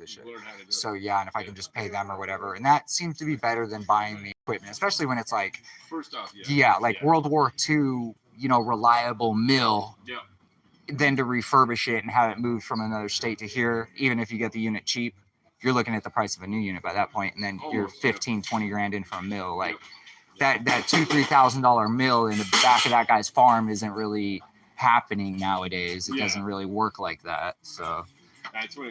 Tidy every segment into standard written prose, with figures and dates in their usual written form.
this shit. Learn how to do it. So yeah, and if I can just pay them or whatever, and that seems to be better than buying the equipment, especially when it's like, First off, World War II, reliable mill. Yeah. Then to refurbish it and have it moved from another state to here, even if you get the unit cheap, you're looking at the price of a new unit by that point, and then you're 15, 20 grand in for a mill. Like that $2,000-$3,000 mill in the back of that guy's farm isn't really happening nowadays. It doesn't really work like that. So that's what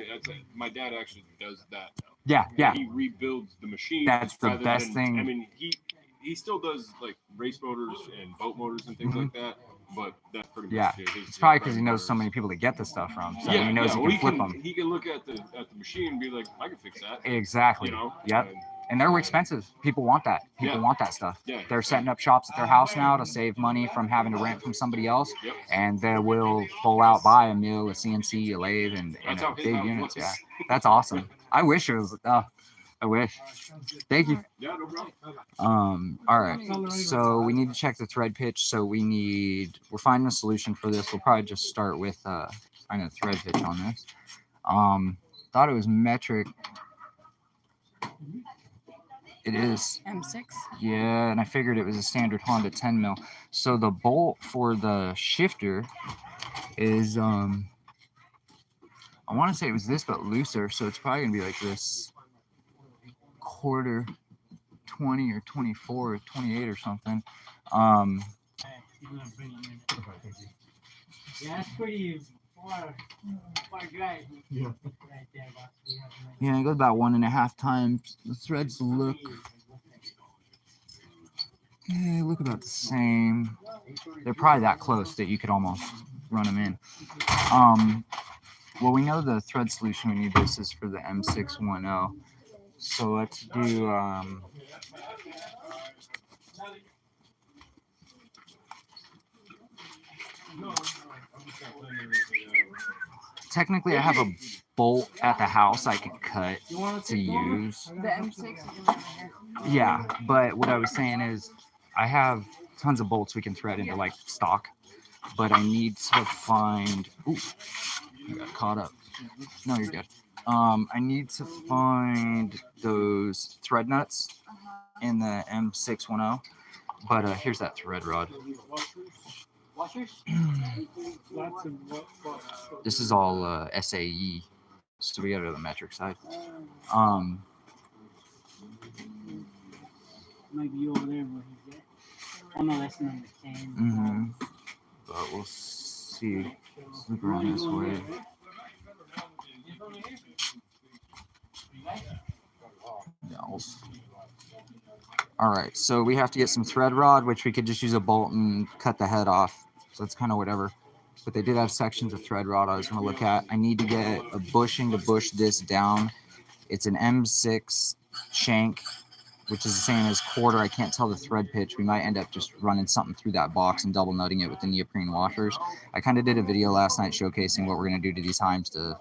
my dad actually does that now. Yeah. He rebuilds the machine. That's the best thing. I mean, he still does like race motors and boat motors and things like that. But that's pretty much it. It's probably because he knows so many people to get the stuff from. So he knows he can flip them. He can look at the machine and be like, I can fix that. Exactly. Yep. And they're expensive. People want that. People want that stuff. Yeah. They're setting up shops at their house now to save money from having to rent from somebody else. Yep. And they will full out buy a mill, a CNC, a lathe, and big units. Yeah. That's awesome. I wish it was. I wish. Thank you. Yeah, no problem. All right. So we need to check the thread pitch. So we're finding a solution for this. We'll probably just start with finding a thread pitch on this. Thought it was metric. It is. M6? Yeah, and I figured it was a standard Honda 10 mil. So the bolt for the shifter is, I want to say it was this, but looser. So it's probably going to be like this quarter 20 or 24 or 28 or something. Yeah, that's pretty far drive. Yeah. Yeah, it goes about 1.5 times. The threads look about the same. They're probably that close that you could almost run them in. Well, we know the thread solution we need this is for the M610. So let's do technically I have a bolt at the house I can cut to use. The M6? Yeah, but what I was saying is I have tons of bolts we can thread into like stock, but I need to find. Ooh, I got caught up. No, you're good. I need to find those thread nuts in the M610. But here's that thread rod. This is all SAE, so we got to go to the metric side. Maybe over there where he's at. Oh no, that's number 10. But we'll see. Loop around this way. All right, so we have to get some thread rod, which we could just use a bolt and cut the head off. So it's kind of whatever. But they did have sections of thread rod I was going to look at. I need to get a bushing to bush this down. It's an M6 shank, which is the same as quarter. I can't tell the thread pitch. We might end up just running something through that box and double nutting it with the neoprene washers. I kind of did a video last night showcasing what we're going to do to these heims to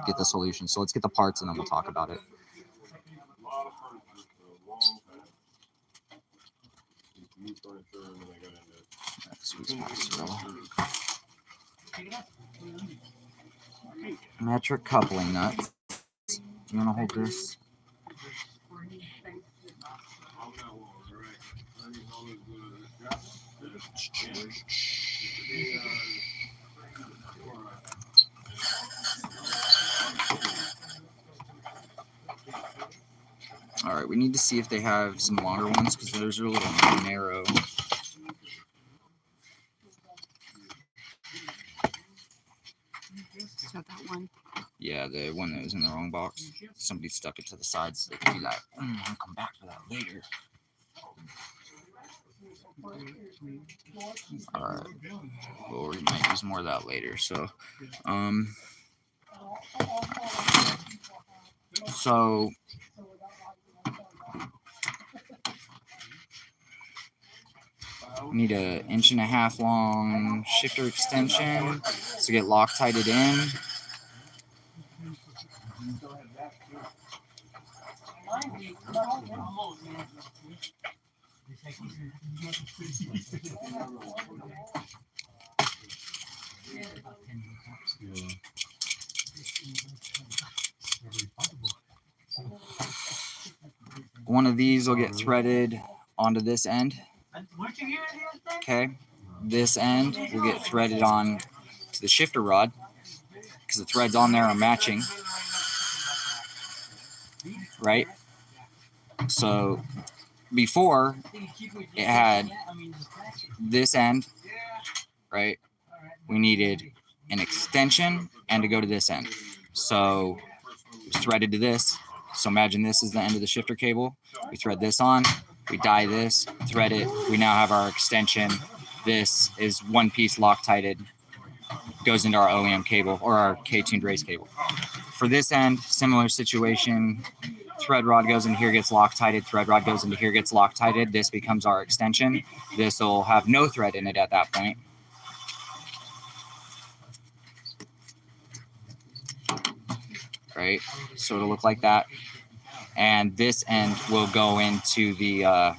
get the solution. So let's get the parts and then we'll talk about it. Metric coupling nuts. You want to hold this? All right, we need to see if they have some longer ones because those are a little narrow. So that one. Yeah, the one that was in the wrong box. Somebody stuck it to the side so they could be like, I'll come back for that later. Alright. Well, we might use more of that later. So we need an 1.5 inch long shifter extension to get Loctited in. one of these will get threaded onto this end. Okay, this end will get threaded on to the shifter rod because the threads on there are matching, right? So before it had this end, right? We needed an extension and to go to this end. So it's threaded to this. So imagine this is the end of the shifter cable. We thread this on, we die this, thread it. We now have our extension. This is one piece Loctited, goes into our OEM cable or our K-tuned race cable. For this end, similar situation. Thread rod goes in here, gets Loctited. Thread rod goes into here, gets Loctited. This becomes our extension. This will have no thread in it at that point. Right, so it'll look like that. And this end will go into the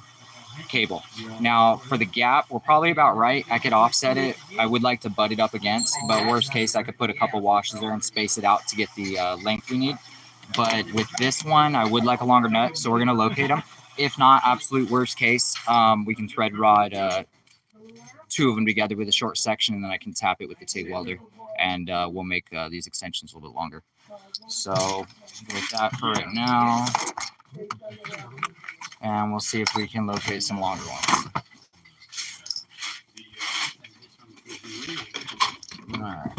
cable. Now for the gap, we're probably about right. I could offset it. I would like to butt it up against, but worst case, I could put a couple washes there and space it out to get the length we need. But with this one, I would like a longer nut, so we're gonna locate them. If not, absolute worst case, we can thread rod 2 of them together with a short section, and then I can tap it with the TIG welder, and we'll make these extensions a little bit longer. So with that for right now, and we'll see if we can locate some longer ones. All right.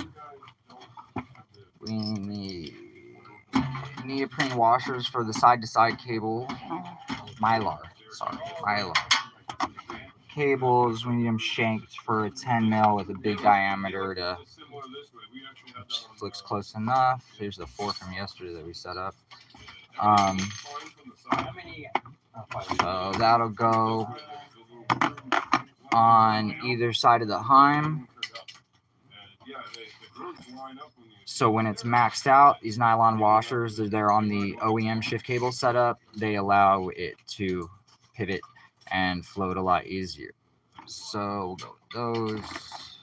We need neoprene washers for the side-to-side cable. Mylar, sorry, Mylar. Cables, we need them shanked for a 10 mil with a big diameter to, looks close enough. Here's the 4 from yesterday that we set up. So that'll go on either side of the Heim. So when it's maxed out, these nylon washers, they're on the OEM shift cable setup. They allow it to pivot and float a lot easier. So we'll go with those.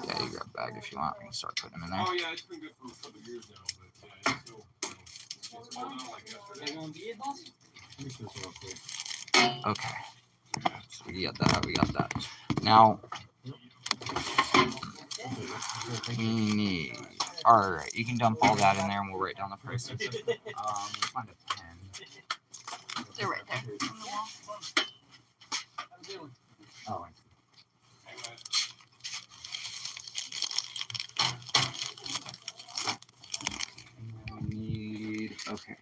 Yeah, you grab a bag if you want. We can start putting them in there. Oh yeah, it's been good for a couple of years now, but yeah, it's still Okay. So we got that. We got that. Now we need. All right, you can dump all that in there, and we'll write down the prices. Find a pen. They're right there on the wall. Oh. And we need. Okay.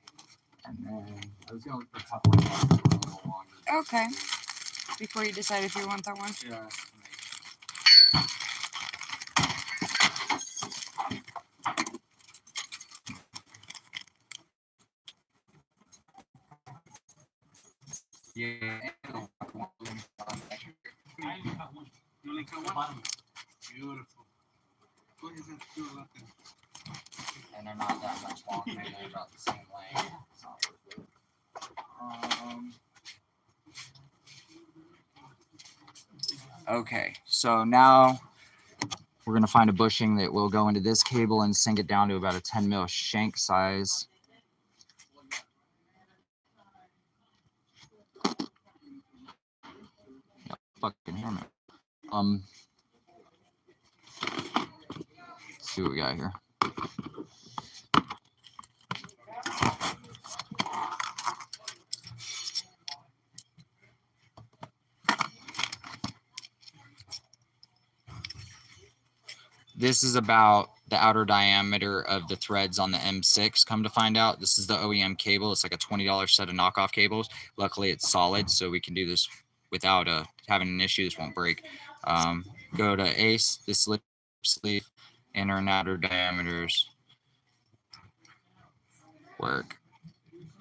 And then I was going to look for a couple of ones that were a little longer. Okay. Before you decide if you want that one. Yeah. Yeah. Beautiful. And they're not that much longer. They're about the same length. It's not worth it. Okay, so now we're going to find a bushing that will go into this cable and sink it down to about a 10 mil shank size. Yeah, fucking hear me. Let's see what we got here. This is about the outer diameter of the threads on the M6. Come to find out, this is the OEM cable. It's like a $20 set of knockoff cables. Luckily, it's solid, so we can do this without having an issue. This won't break. Go to ACE, this slip sleeve, inner and outer diameters work.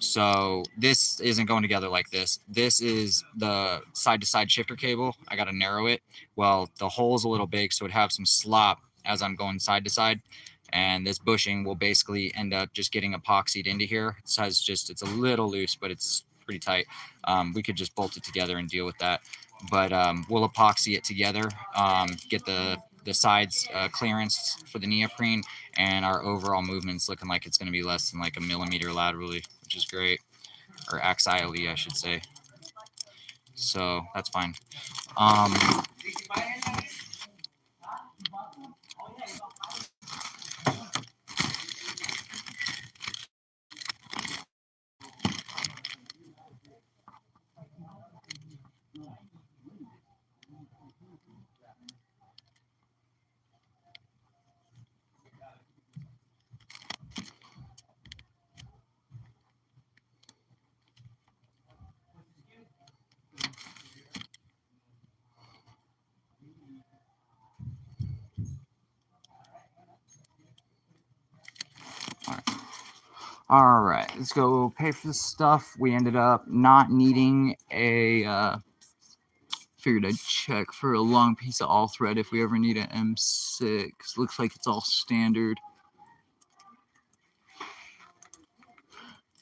So this isn't going together like this. This is the side-to-side shifter cable. I got to narrow it. Well, the hole's a little big, so it'd have some slop as I'm going side to side. And this bushing will basically end up just getting epoxied into here. It has just, it's a little loose, but it's pretty tight. We could just bolt it together and deal with that. But we'll epoxy it together, get the the sides clearance for the neoprene, and our overall movement's looking like it's going to be less than like a millimeter laterally, which is great, or axially, I should say. So that's fine. All right, let's go pay for this stuff. We ended up not needing a, figured I'd check for a long piece of all thread if we ever need an M6. Looks like it's all standard.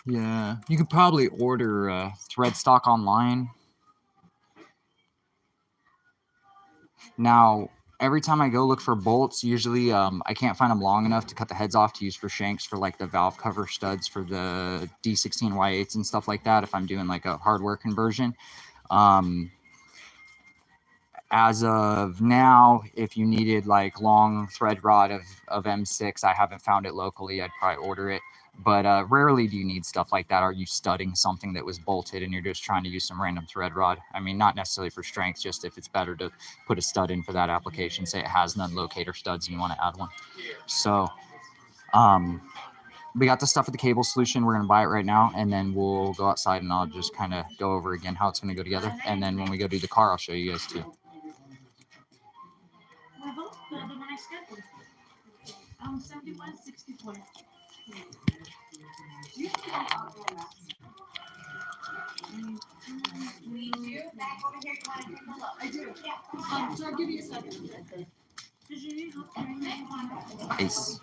Yeah, you could probably order thread stock online. Now, every time I go look for bolts, usually I can't find them long enough to cut the heads off to use for shanks for like the valve cover studs for the D16 Y8s and stuff like that if I'm doing like a hardware conversion. As of now, if you needed like long thread rod of M6, I haven't found it locally. I'd probably order it. But rarely do you need stuff like that. Are you studding something that was bolted and you're just trying to use some random thread rod? I mean, not necessarily for strength, just if it's better to put a stud in for that application. Say it has none locator studs and you want to add one. So we got the stuff with the cable solution. We're going to buy it right now, and then we'll go outside and I'll just kind of go over again how it's going to go together. And then when we go do the car, I'll show you guys too. So I'll give you a second. Ace.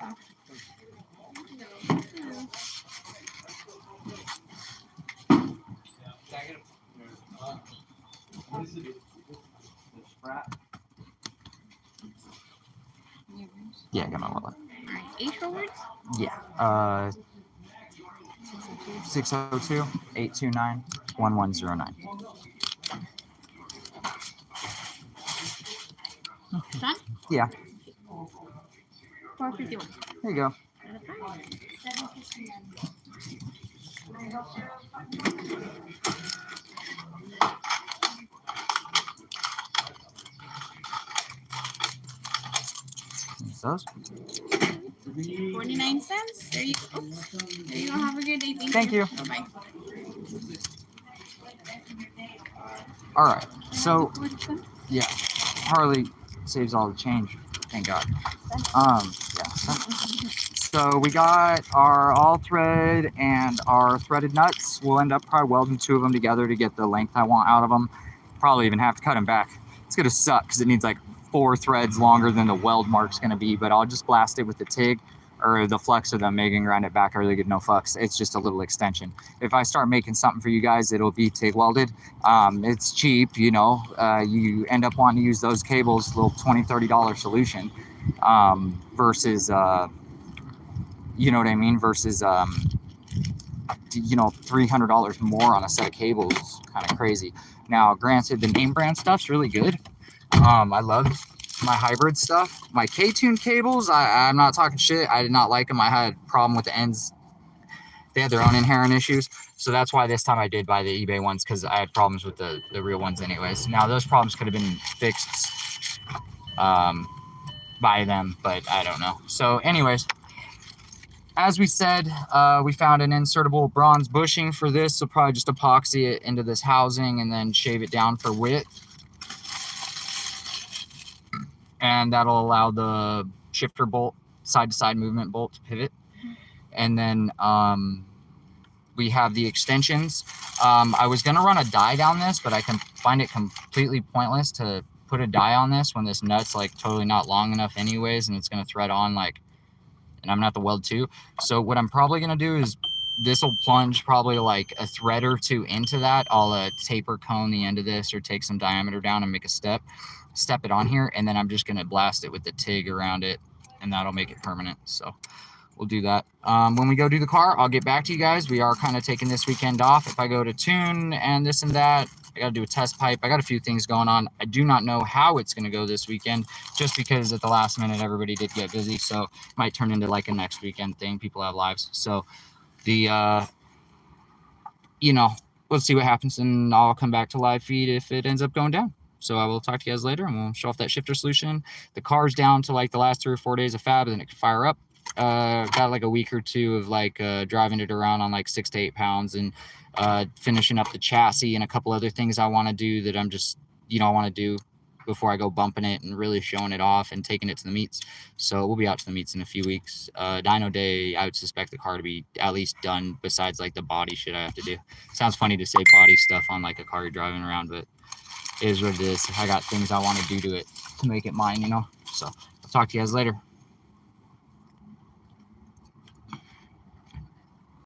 Yeah, I got my wallet. Alright, H for words? Yeah. 602-829-1109. Done? Yeah. 451. There you go. Those. 49 cents. There you go. There you go. Have a good day. Thank you. Bye-bye. All right. So, yeah, Harley saves all the change. Thank God. Yeah. So we got our all thread and our threaded nuts. We'll end up probably welding two of them together to get the length I want out of them. Probably even have to cut them back. It's gonna suck because it needs like 4 threads longer than the weld mark's gonna be, but I'll just blast it with the TIG or the flex or the MIG and grind it back. I really get no fucks. It's just a little extension. If I start making something for you guys, it'll be TIG welded. It's cheap, you know. You end up wanting to use those cables, little $20-$30 solution, versus you know what I mean, versus you know, $300 more on a set of cables. Kind of crazy. Now granted, the name brand stuff's really good. I love my hybrid stuff. My K-Tune cables, I'm not talking shit. I did not like them. I had a problem with the ends. They had their own inherent issues. So that's why this time I did buy the eBay ones, because I had problems with the real ones anyways. Now those problems could have been fixed by them, but I don't know. So anyways, as we said, we found an insertable bronze bushing for this. So probably just epoxy it into this housing and then shave it down for width. And that'll allow the shifter bolt, side-to-side movement bolt to pivot. And then we have the extensions. I was gonna run a die down this, but I can find it completely pointless to put a die on this when this nut's like totally not long enough anyways, and it's gonna thread on like, and I'm gonna have to weld too. So what I'm probably gonna do is this will plunge probably like a thread or two into that. I'll taper cone the end of this or take some diameter down and make a step. step it on here, and then I'm just going to blast it with the TIG around it, and that'll make it permanent. So we'll do that. When we go do the car, I'll get back to you guys. We are kind of taking this weekend off. If I go to tune and this and that, I got to do a test pipe. I got a few things going on. I do not know how it's going to go this weekend, just because at the last minute, everybody did get busy. So it might turn into like a next weekend thing. People have lives. So the, you know, let's see what happens, and I'll come back to live feed if it ends up going down. So I will talk to you guys later, and we'll show off that shifter solution. The car's down to like the last 3 or 4 days of fab, and then it can fire up. Got like a week or two of like driving it around on like 6 to 8 pounds, and finishing up the chassis and a couple other things I want to do that I'm just, you know, I want to do before I go bumping it and really showing it off and taking it to the meets. So we'll be out to the meets in a few weeks. Dyno Day, I would suspect the car to be at least done, besides like the body shit I have to do. Sounds funny to say body stuff on like a car you're driving around, but it is what it is. I got things I want to do to it to make it mine, you know. So I'll talk to you guys later.